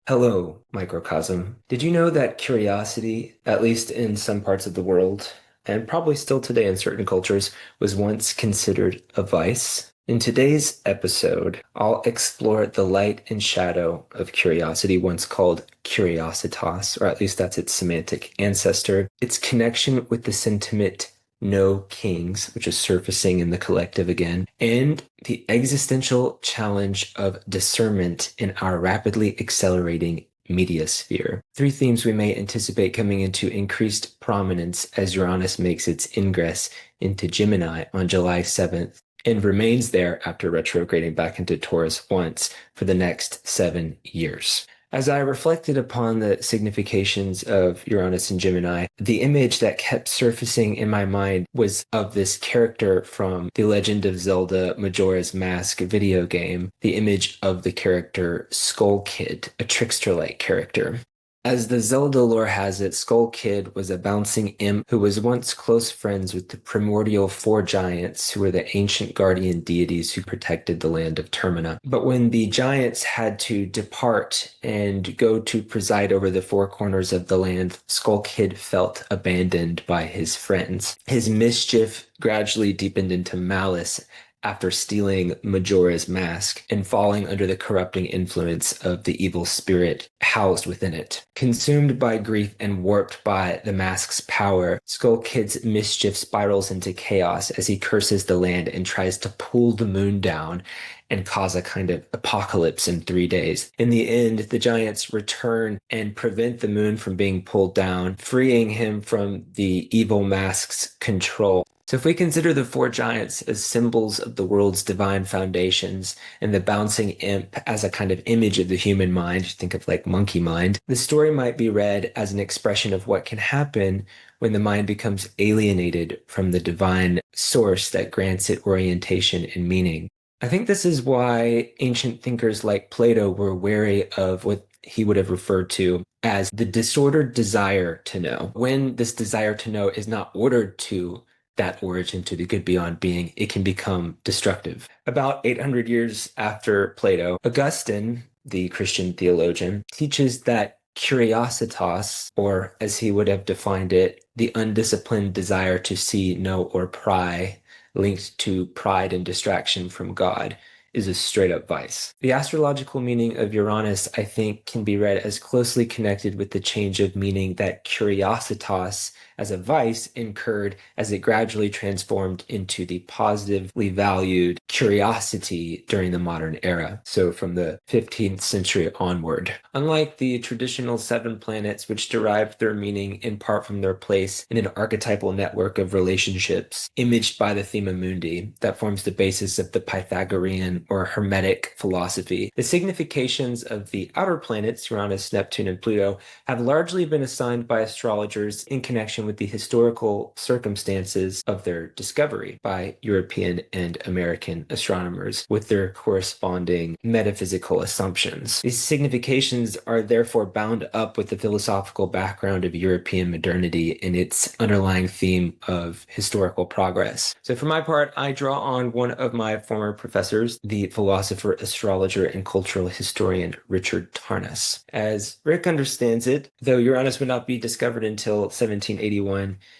Hello, microcosm. Did you know that curiosity, at least in some parts of the world, and probably still today in certain cultures, was once considered a vice? In today's episode, I'll explore the light and shadow of curiosity, once called Curiositas, or at least that's its semantic ancestor, its connection with the sentiment no kings, which is surfacing in the collective again, and the existential challenge of discernment in our rapidly accelerating media sphere. Three themes we may anticipate coming into increased prominence as Uranus makes its ingress into Gemini on July 7th and remains there after retrograding back into Taurus once for the next 7 years. As I reflected upon the significations of Uranus and Gemini, the image that kept surfacing in my mind was of this character from The Legend of Zelda Majora's Mask video game, the image of the character Skull Kid, a trickster-like character. As the Zelda lore has it, Skull Kid was a bouncing imp who was once close friends with the primordial four giants who were the ancient guardian deities who protected the land of Termina. But when the giants had to depart and go to preside over the four corners of the land, Skull Kid felt abandoned by his friends. His mischief gradually deepened into malice after stealing Majora's mask and falling under the corrupting influence of the evil spirit housed within it. Consumed by grief and warped by the mask's power, Skull Kid's mischief spirals into chaos as he curses the land and tries to pull the moon down and cause a kind of apocalypse in 3 days. In the end, the giants return and prevent the moon from being pulled down, freeing him from the evil mask's control. So if we consider the four giants as symbols of the world's divine foundations and the bouncing imp as a kind of image of the human mind, think of like monkey mind, the story might be read as an expression of what can happen when the mind becomes alienated from the divine source that grants it orientation and meaning. I think this is why ancient thinkers like Plato were wary of what he would have referred to as the disordered desire to know. When this desire to know is not ordered to that origin, to the good beyond being, it can become destructive. About 800 years after Plato, Augustine, the Christian theologian, teaches that curiositas, or as he would have defined it, the undisciplined desire to see, know, or pry, linked to pride and distraction from God, is a straight up vice. The astrological meaning of Uranus, I think, can be read as closely connected with the change of meaning that curiositas as a vice incurred as it gradually transformed into the positively valued curiosity during the modern era. So from the 15th century onward. Unlike the traditional seven planets, which derived their meaning in part from their place in an archetypal network of relationships imaged by the thema mundi that forms the basis of the Pythagorean or Hermetic philosophy, the significations of the outer planets, Uranus, Neptune, and Pluto, have largely been assigned by astrologers in connection with the historical circumstances of their discovery by European and American astronomers with their corresponding metaphysical assumptions. These significations are therefore bound up with the philosophical background of European modernity and its underlying theme of historical progress. So for my part, I draw on one of my former professors, the philosopher, astrologer, and cultural historian Richard Tarnas. As Rick understands it, though Uranus would not be discovered until 1781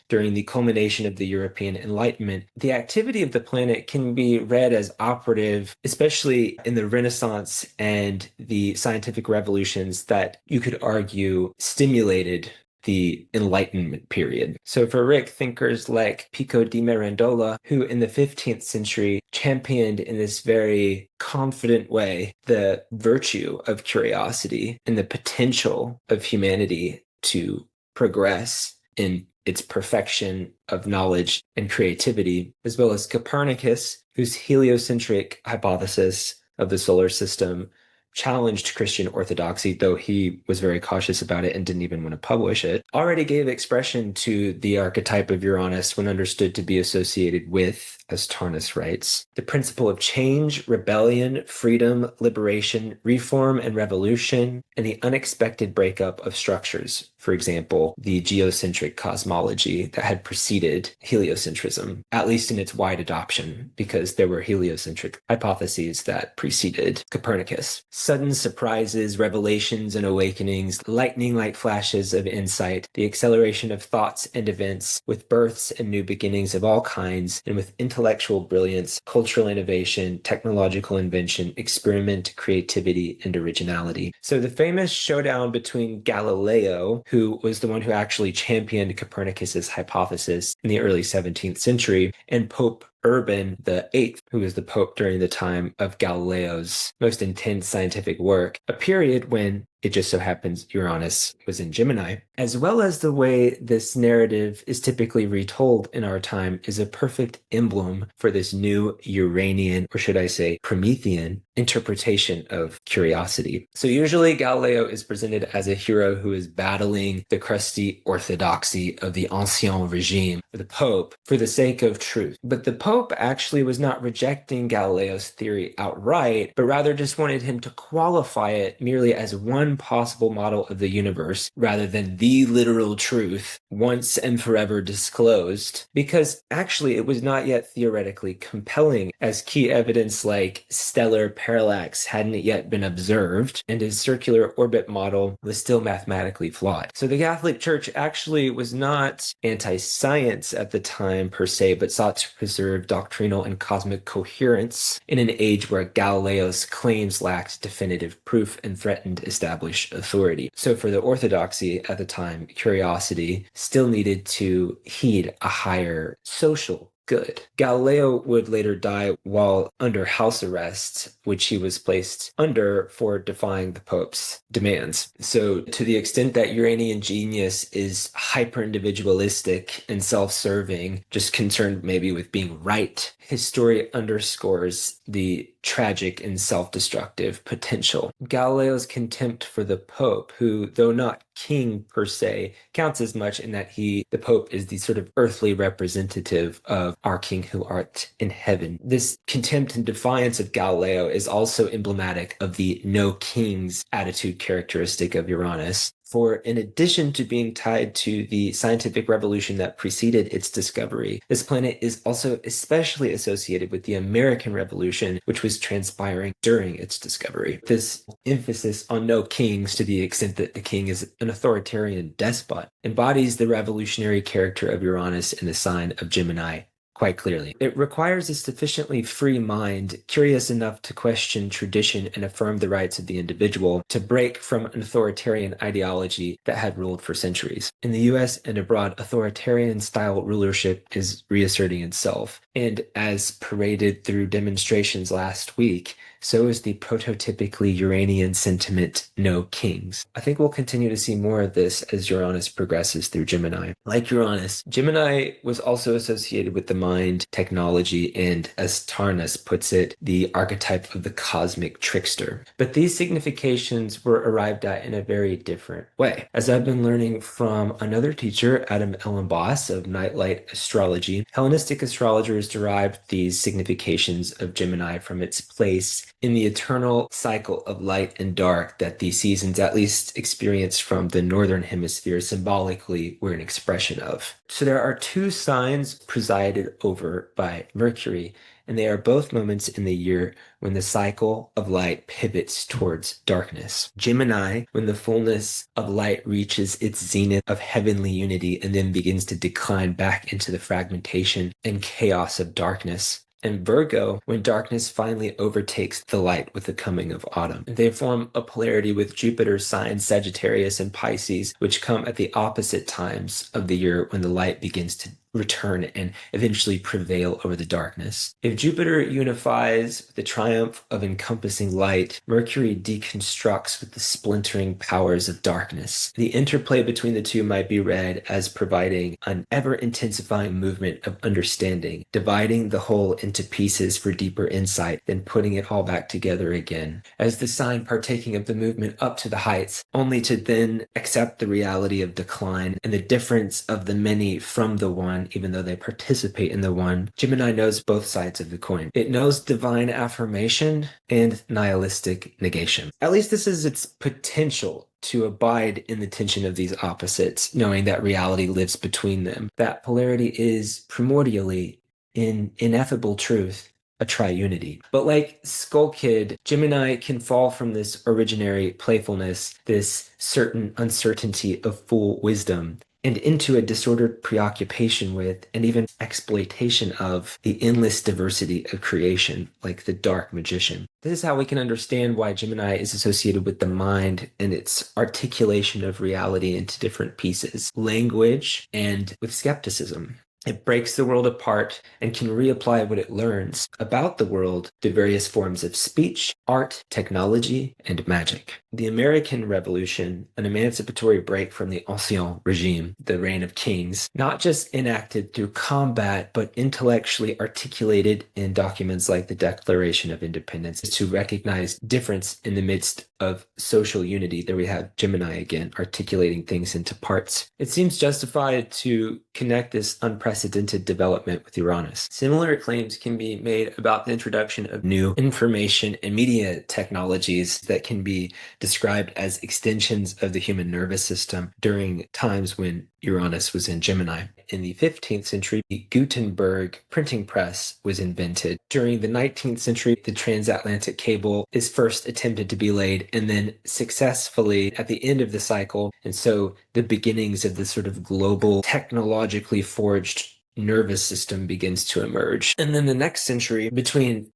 during the culmination of the European Enlightenment, the activity of the planet can be read as operative, especially in the Renaissance and the scientific revolutions that you could argue stimulated the Enlightenment period. So for Rick, thinkers like Pico di Mirandola, who in the 15th century championed in this very confident way the virtue of curiosity and the potential of humanity to progress in its perfection of knowledge and creativity, as well as Copernicus, whose heliocentric hypothesis of the solar system challenged Christian orthodoxy, though he was very cautious about it and didn't even want to publish it, already gave expression to the archetype of Uranus when understood to be associated with, as Tarnas writes, the principle of change, rebellion, freedom, liberation, reform, and revolution, and the unexpected breakup of structures. for example, the geocentric cosmology that had preceded heliocentrism, at least in its wide adoption, because there were heliocentric hypotheses that preceded Copernicus. Sudden surprises, revelations, and awakenings, lightning-like flashes of insight, the acceleration of thoughts and events, with births and new beginnings of all kinds, and with intellectual brilliance, cultural innovation, technological invention, experiment, creativity, and originality. So the famous showdown between Galileo, who was the one who actually championed Copernicus's hypothesis in the early 17th century, and Pope Urban VIII, who was the Pope during the time of Galileo's most intense scientific work, a period when it just so happens Uranus was in Gemini, as well as the way this narrative is typically retold in our time, is a perfect emblem for this new Uranian, or should I say Promethean, interpretation of curiosity. So usually Galileo is presented as a hero who is battling the crusty orthodoxy of the ancien regime, the Pope, for the sake of truth. But the Pope actually was not rejecting Galileo's theory outright, but rather just wanted him to qualify it merely as one possible model of the universe rather than the literal truth once and forever disclosed, because actually it was not yet theoretically compelling, as key evidence like stellar parallax hadn't yet been observed, and his circular orbit model was still mathematically flawed. So the Catholic Church actually was not anti-science at the time per se, but sought to preserve doctrinal and cosmic coherence in an age where Galileo's claims lacked definitive proof and threatened established authority. So for the orthodoxy at the time, curiosity still needed to heed a higher social good. Galileo would later die while under house arrest, which he was placed under for defying the Pope's demands. So to the extent that Uranian genius is hyper-individualistic and self-serving, just concerned maybe with being right, his story underscores the tragic and self-destructive potential. Galileo's contempt for the Pope, who, though not king per se, counts as much in that the Pope is the sort of earthly representative of our King who art in heaven. This contempt and defiance of Galileo is also emblematic of the no kings attitude characteristic of Uranus. For in addition to being tied to the scientific revolution that preceded its discovery, this planet is also especially associated with the American Revolution, which was transpiring during its discovery. This emphasis on no kings, to the extent that the king is an authoritarian despot, embodies the revolutionary character of Uranus in the sign of Gemini quite clearly. It requires a sufficiently free mind, curious enough to question tradition and affirm the rights of the individual, to break from an authoritarian ideology that had ruled for centuries. In the US and abroad, authoritarian-style rulership is reasserting itself, and as paraded through demonstrations last week, so is the prototypically Uranian sentiment, no kings. I think we'll continue to see more of this as Uranus progresses through Gemini. Like Uranus, Gemini was also associated with the mind, technology, and, as Tarnas puts it, the archetype of the cosmic trickster. But these significations were arrived at in a very different way. As I've been learning from another teacher, Adam Ellenboss of Nightlight Astrology, Hellenistic astrologers derived these significations of Gemini from its place in the eternal cycle of light and dark that the seasons, at least experienced from the northern hemisphere, symbolically were an expression of. So there are two signs presided over by Mercury, and they are both moments in the year when the cycle of light pivots towards darkness. Gemini, when the fullness of light reaches its zenith of heavenly unity and then begins to decline back into the fragmentation and chaos of darkness. And Virgo, when darkness finally overtakes the light with the coming of autumn. They form a polarity with Jupiter's signs Sagittarius and Pisces, which come at the opposite times of the year when the light begins to return and eventually prevail over the darkness. If Jupiter unifies with the triumph of encompassing light, Mercury deconstructs with the splintering powers of darkness. The interplay between the two might be read as providing an ever-intensifying movement of understanding, dividing the whole into pieces for deeper insight, then putting it all back together again, as the sign partaking of the movement up to the heights, only to then accept the reality of decline and the difference of the many from the one, one, even though they participate in the one. Gemini knows both sides of the coin. It knows divine affirmation and nihilistic negation. At least this is its potential to abide in the tension of these opposites, knowing that reality lives between them. That polarity is primordially, in ineffable truth, a triunity. But like Skull Kid, Gemini can fall from this originary playfulness, this certain uncertainty of full wisdom, and into a disordered preoccupation with and even exploitation of the endless diversity of creation, like the dark magician. This is how we can understand why Gemini is associated with the mind and its articulation of reality into different pieces, language, and with skepticism. It breaks the world apart and can reapply what it learns about the world to various forms of speech, art, technology, and magic. The American Revolution, an emancipatory break from the ancien regime, the reign of kings, not just enacted through combat, but intellectually articulated in documents like the Declaration of Independence, to recognize difference in the midst of social unity. There we have Gemini again, articulating things into parts. It seems justified to connect this unprecedented development with Uranus. Similar claims can be made about the introduction of new information and media technologies that can be described as extensions of the human nervous system during times when Uranus was in Gemini. In the 15th century, the Gutenberg printing press was invented. During the 19th century, the transatlantic cable is first attempted to be laid and then successfully at the end of the cycle. And so the beginnings of this sort of global technologically forged nervous system begins to emerge. And then the next century, between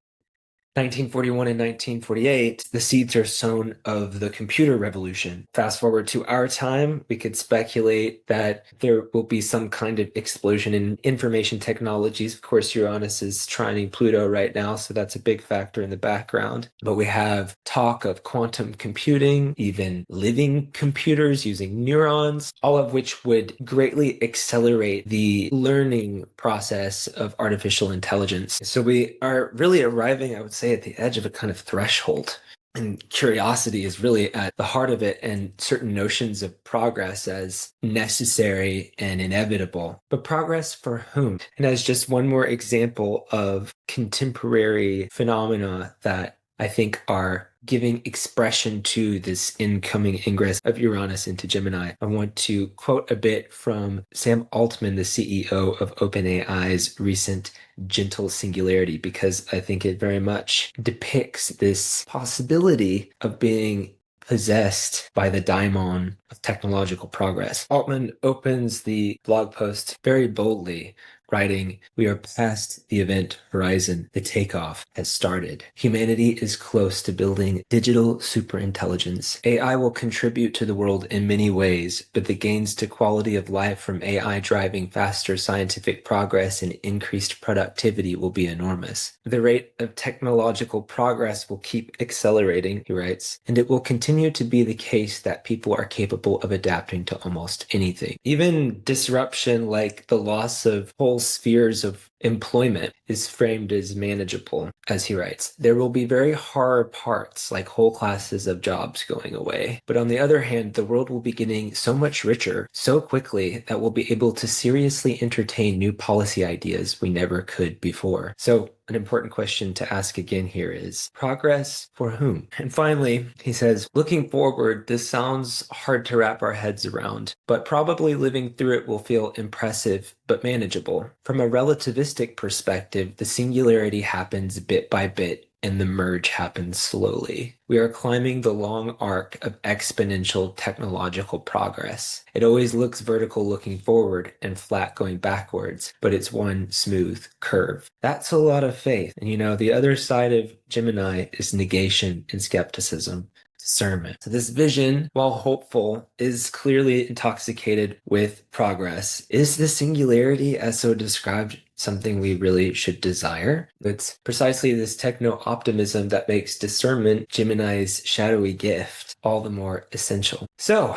1941 and 1948, the seeds are sown of the computer revolution. Fast forward to our time, we could speculate that there will be some kind of explosion in information technologies. Of course, Uranus is trining Pluto right now, so that's a big factor in the background. But we have talk of quantum computing, even living computers using neurons, all of which would greatly accelerate the learning process of artificial intelligence. So we are really arriving, I would say, at the edge of a kind of threshold. And curiosity is really at the heart of it, and certain notions of progress as necessary and inevitable. But progress for whom? And as just one more example of contemporary phenomena that I think are giving expression to this incoming ingress of Uranus into Gemini, I want to quote a bit from Sam Altman, the CEO of OpenAI's recent Gentle Singularity, because I think it very much depicts this possibility of being possessed by the daimon of technological progress. Altman opens the blog post very boldly, writing, "We are past the event horizon. The takeoff has started. Humanity is close to building digital superintelligence. AI will contribute to the world in many ways, but the gains to quality of life from AI driving faster scientific progress and increased productivity will be enormous. The rate of technological progress will keep accelerating," he writes, "and it will continue to be the case that people are capable of adapting to almost anything. Even disruption like the loss of whole spheres of employment is framed as manageable," as he writes. "There will be very hard parts, like whole classes of jobs going away. But on the other hand, the world will be getting so much richer so quickly that we'll be able to seriously entertain new policy ideas we never could before." So an important question to ask again here is, progress for whom? And finally, he says, "Looking forward, this sounds hard to wrap our heads around, but probably living through it will feel impressive but manageable. From a relativistic perspective, the singularity happens bit by bit, and the merge happens slowly. We are climbing the long arc of exponential technological progress. It always looks vertical looking forward and flat going backwards, but it's one smooth curve." That's a lot of faith. And the other side of Gemini is negation and skepticism. Discernment. So this vision, while hopeful, is clearly intoxicated with progress. Is the singularity, as so described, something we really should desire? It's precisely this techno-optimism that makes discernment, Gemini's shadowy gift, all the more essential. So,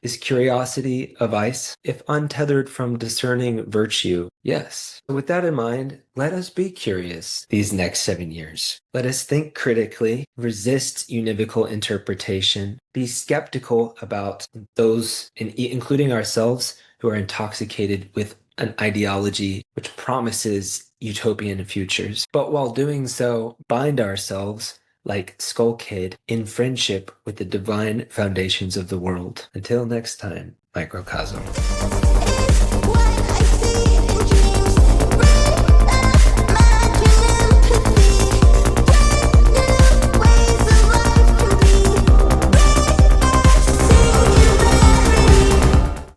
is curiosity a vice? If untethered from discerning virtue, yes. With that in mind, let us be curious these next 7 years. Let us think critically, resist univocal interpretation, be skeptical about those, including ourselves, who are intoxicated with an ideology which promises utopian futures, but while doing so, bind ourselves like Skull Kid in friendship with the divine foundations of the world. Until next time, Microcosm.